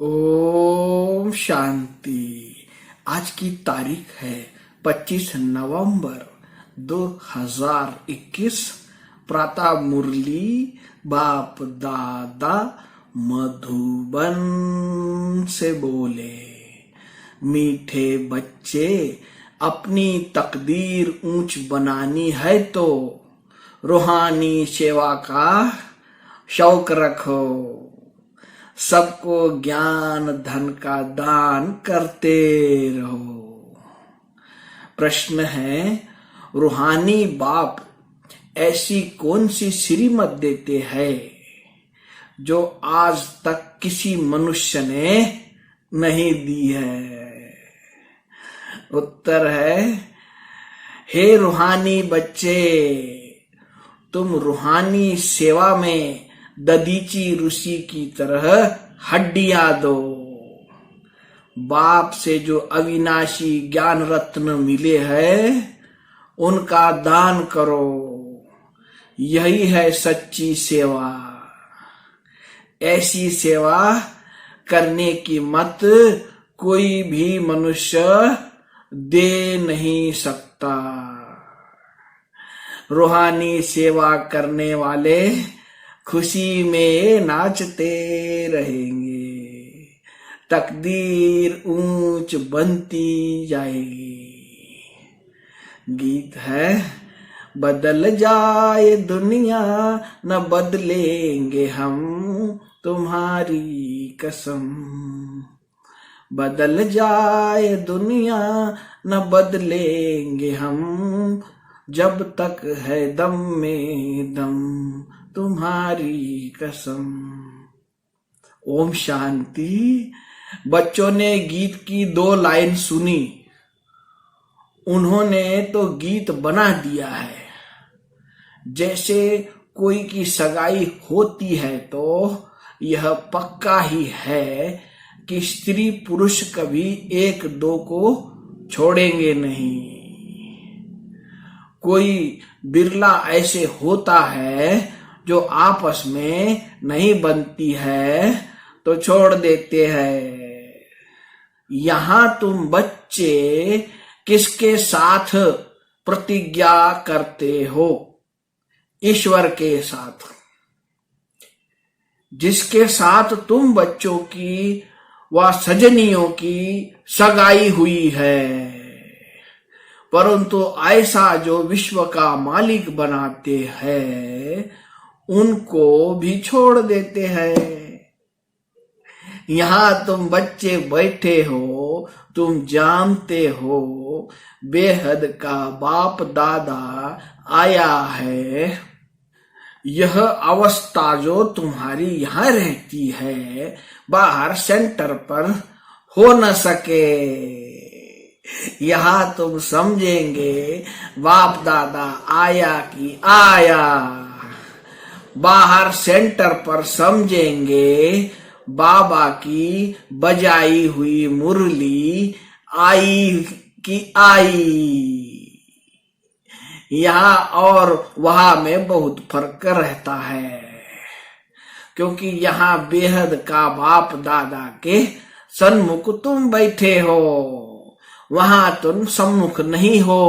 ओम शांति। आज की तारीख है 25 नवंबर 2021। प्रातः मुरली बाप दादा मधुबन से बोले। मीठे बच्चे, अपनी तकदीर ऊंच बनानी है तो रूहानी सेवा का शौक रखो। सबको ज्ञान धन का दान करते रहो। प्रश्न है, रूहानी बाप ऐसी कौन सी श्रीमत देते हैं जो आज तक किसी मनुष्य ने नहीं दी है? उत्तर है, हे रूहानी बच्चे, तुम रूहानी सेवा में ददीची ऋषि की तरह हड्डियां दो। बाप से जो अविनाशी ज्ञान रत्न मिले हैं उनका दान करो। यही है सच्ची सेवा। ऐसी सेवा करने की मत कोई भी मनुष्य दे नहीं सकता। रूहानी सेवा करने वाले खुशी में नाचते रहेंगे। तकदीर ऊंच बनती जाएगी। गीत है, बदल जाए दुनिया न बदलेंगे हम, तुम्हारी कसम। बदल जाए दुनिया न बदलेंगे हम, जब तक है दम में दम, तुम्हारी कसम। ओम शांति। बच्चों ने गीत की 2 लाइन सुनी, उन्होंने तो गीत बना दिया है। जैसे कोई की सगाई होती है तो यह पक्का ही है कि स्त्री पुरुष कभी एक दो को छोड़ेंगे नहीं। कोई बिरला ऐसे होता है जो आपस में नहीं बनती है तो छोड़ देते हैं। यहां तुम बच्चे किसके साथ प्रतिज्ञा करते हो? ईश्वर के साथ। जिसके साथ तुम बच्चों की व सजनियों की सगाई हुई है। परंतु ऐसा जो विश्व का मालिक बनाते हैं उनको भी छोड़ देते हैं। यहां तुम बच्चे बैठे हो, तुम जानते हो बेहद का बाप दादा आया है। यह अवस्था जो तुम्हारी यहां रहती है बाहर सेंटर पर हो न सके। यहां तुम समझेंगे बाप दादा आया कि आया। बाहर सेंटर पर समझेंगे बाबा की बजाई हुई मुरली आई कि आई। यहाँ और वहां में बहुत फर्क रहता है, क्योंकि यहाँ बेहद का बाप दादा के सन्मुख तुम बैठे हो, वहां तुम सम्मुख नहीं हो।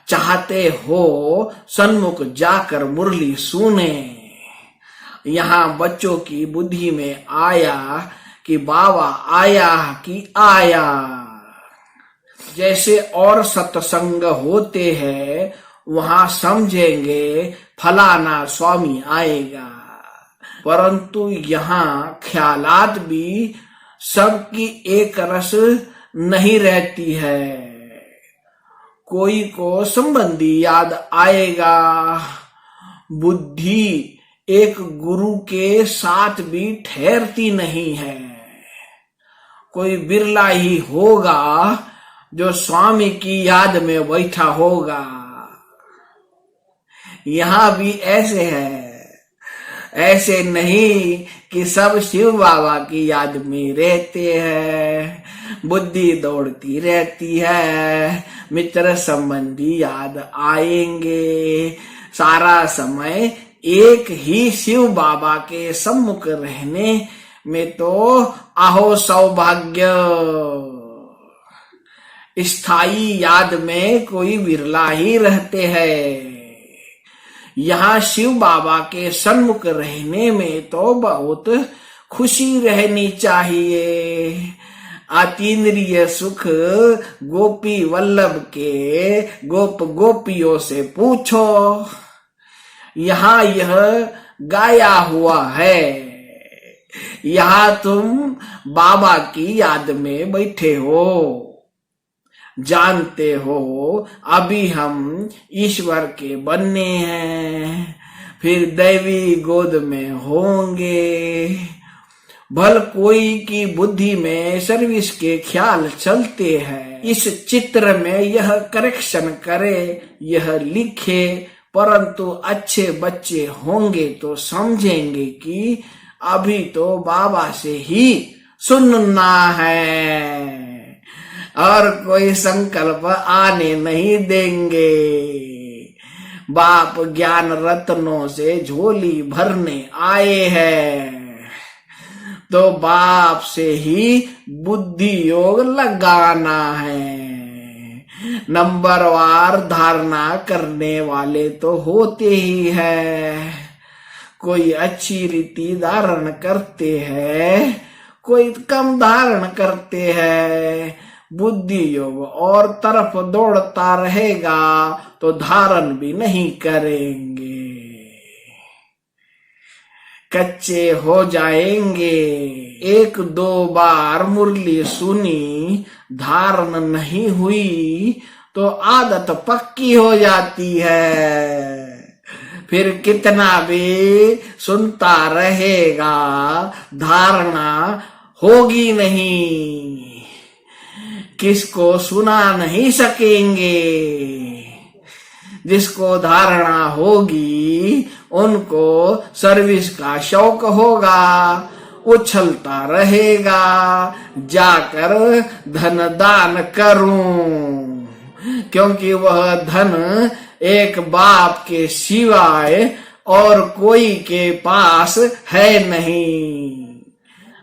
चाहते हो सन्मुख जाकर मुरली सुने। यहाँ बच्चों की बुद्धि में आया कि बाबा आया कि आया। जैसे और सत्संग होते हैं वहां समझेंगे फलाना स्वामी आएगा। परंतु यहाँ ख्यालात भी सबकी एक रस नहीं रहती है। कोई को संबंधी याद आएगा। बुद्धि एक गुरु के साथ भी ठहरती नहीं है। कोई बिरला ही होगा जो स्वामी की याद में बैठा होगा। यहाँ भी ऐसे है। ऐसे नहीं कि सब शिव बाबा की याद में रहते हैं। बुद्धि दौड़ती रहती है। मित्र संबंधी याद आएंगे। सारा समय एक ही शिव बाबा के सम्मुख रहने में तो आहो सौभाग्य। स्थायी याद में कोई विरला ही रहते हैं। यहाँ शिव बाबा के सन्मुख रहने में तो बहुत खुशी रहनी चाहिए। अतीन्द्रिय सुख गोपी वल्लभ के गोप गोपियों से पूछो। यहाँ यह गाया हुआ है। यहाँ तुम बाबा की याद में बैठे हो, जानते हो अभी हम ईश्वर के बनने हैं, फिर दैवी गोद में होंगे। भल कोई की बुद्धि में सर्विस के ख्याल चलते हैं। इस चित्र में यह करेक्शन करे, यह लिखे, परंतु अच्छे बच्चे होंगे तो समझेंगे कि अभी तो बाबा से ही सुनना है और कोई संकल्प आने नहीं देंगे। बाप ज्ञान रत्नों से झोली भरने आए हैं तो बाप से ही बुद्धि योग लगाना है। नंबरवार धारणा करने वाले तो होते ही है। कोई अच्छी रीति धारण करते हैं, कोई कम धारण करते हैं। बुद्धि योग और तरफ दौड़ता रहेगा तो धारण भी नहीं करेंगे, कच्चे हो जाएंगे। एक दो बार मुरली सुनी, धारण नहीं हुई तो आदत पक्की हो जाती है। फिर कितना भी सुनता रहेगा, धारणा होगी नहीं। किसको सुना नहीं सकेंगे। जिसको धारणा होगी उनको सर्विस का शौक होगा, उछलता रहेगा जाकर धन दान करूं, क्योंकि वह धन एक बाप के सिवाय और कोई के पास है नहीं।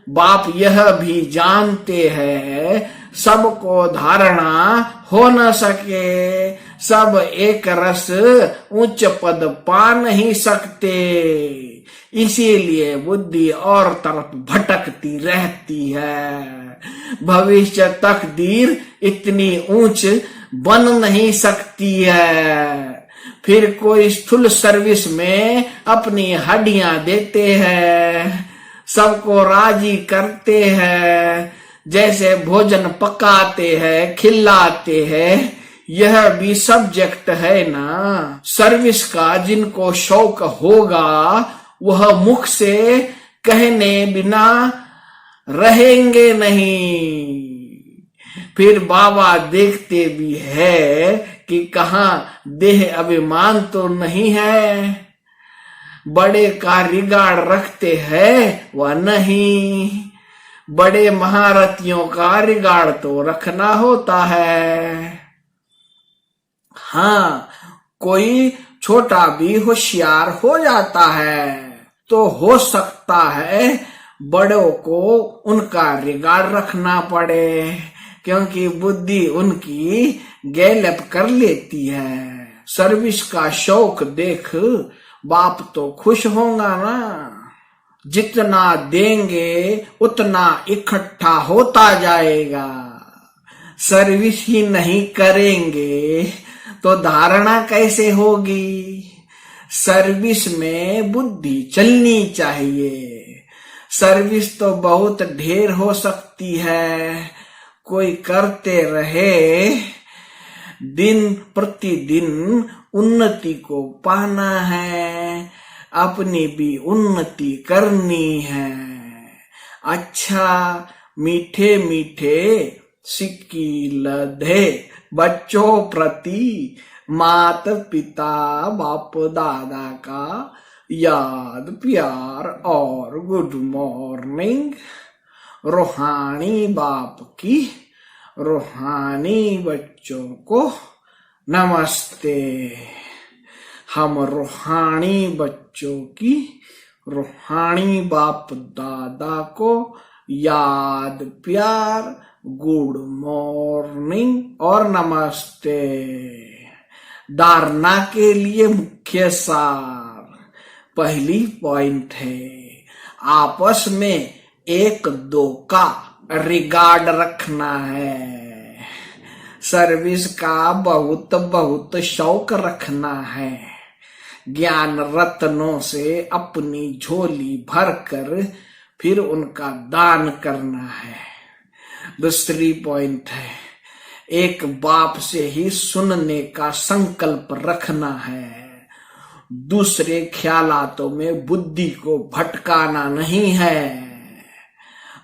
बाप यह भी जानते हैं सबको धारणा हो न सके, सब एक रस उच्च पद पा नहीं सकते, इसीलिए बुद्धि और तरफ भटकती रहती है। भविष्य तकदीर इतनी ऊंच बन नहीं सकती है। फिर कोई स्थूल सर्विस में अपनी हड्डियां देते हैं, सबको राजी करते हैं, जैसे भोजन पकाते हैं, खिलाते हैं। यह भी सब्जेक्ट है ना सर्विस का। जिनको शौक होगा वह मुख से कहने बिना रहेंगे नहीं। फिर बाबा देखते भी है कि कहाँ देह अभिमान तो नहीं है, बड़े का रिगार्ड रखते हैं वह नहीं। बड़े महारथियों का रिगार्ड तो रखना होता है। हाँ, कोई छोटा भी होशियार हो जाता है तो हो सकता है बड़ों को उनका रिगार्ड रखना पड़े, क्योंकि बुद्धि उनकी गैलप कर लेती है। सर्विस का शौक देख बाप तो खुश होगा ना। जितना देंगे उतना इकट्ठा होता जाएगा। सर्विस ही नहीं करेंगे तो धारणा कैसे होगी। सर्विस में बुद्धि चलनी चाहिए। सर्विस तो बहुत ढेर हो सकती है, कोई करते रहे। दिन प्रतिदिन उन्नति को पाना है, अपनी भी उन्नति करनी है। अच्छा मीठे मीठे सिक्की लधे बच्चों प्रति मात पिता बाप दादा का याद प्यार और गुड मॉर्निंग। रूहानी बाप की रूहानी बच्चों को नमस्ते। हम रूहानी बच्चों की रूहानी बाप दादा को याद प्यार, गुड मॉर्निंग और नमस्ते। धारणा के लिए मुख्य सार। पहली पॉइंट है, आपस में एक दो का रिगार्ड रखना है। सर्विस का बहुत बहुत शौक रखना है। ज्ञान रत्नों से अपनी झोली भरकर फिर उनका दान करना है। दूसरी पॉइंट है, एक बाप से ही सुनने का संकल्प रखना है। दूसरे ख्यालातों में बुद्धि को भटकाना नहीं है।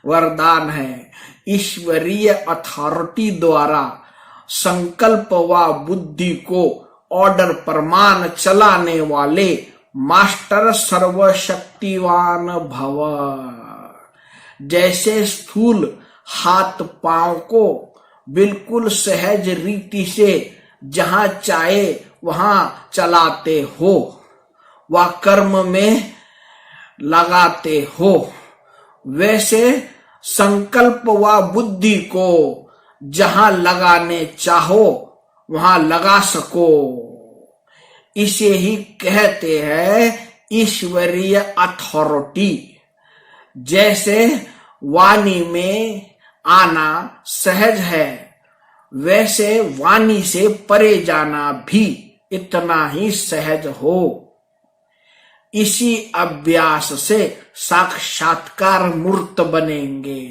वरदान है, ईश्वरीय अथॉरिटी द्वारा संकल्प व बुद्धि को ऑर्डर परमान चलाने वाले मास्टर सर्वशक्तिवान भव। जैसे स्थूल हाथ पांव को बिल्कुल सहज रीति से जहां चाहे वहां चलाते हो व कर्म में लगाते हो, वैसे संकल्प व बुद्धि को जहां लगाने चाहो वहां लगा सको। इसे ही कहते हैं ईश्वरीय अथॉरिटी। जैसे वाणी में आना सहज है, वैसे वाणी से परे जाना भी इतना ही सहज हो। इसी अभ्यास से साक्षात्कार मूर्त बनेंगे।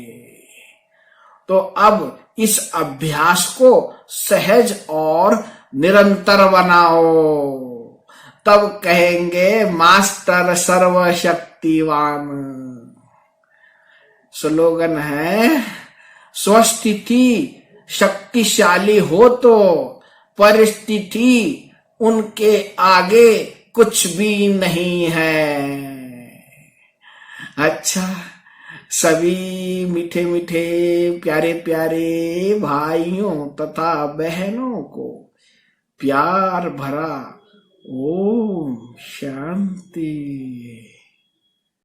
तो अब इस अभ्यास को सहज और निरंतर बनाओ, तब कहेंगे मास्टर सर्वशक्तिवान। स्लोगन है, स्वस्थिति शक्तिशाली हो तो परिस्थिति उनके आगे कुछ भी नहीं है। अच्छा, सभी मीठे मीठे प्यारे प्यारे भाइयों तथा बहनों को प्यार भरा ओम शांति।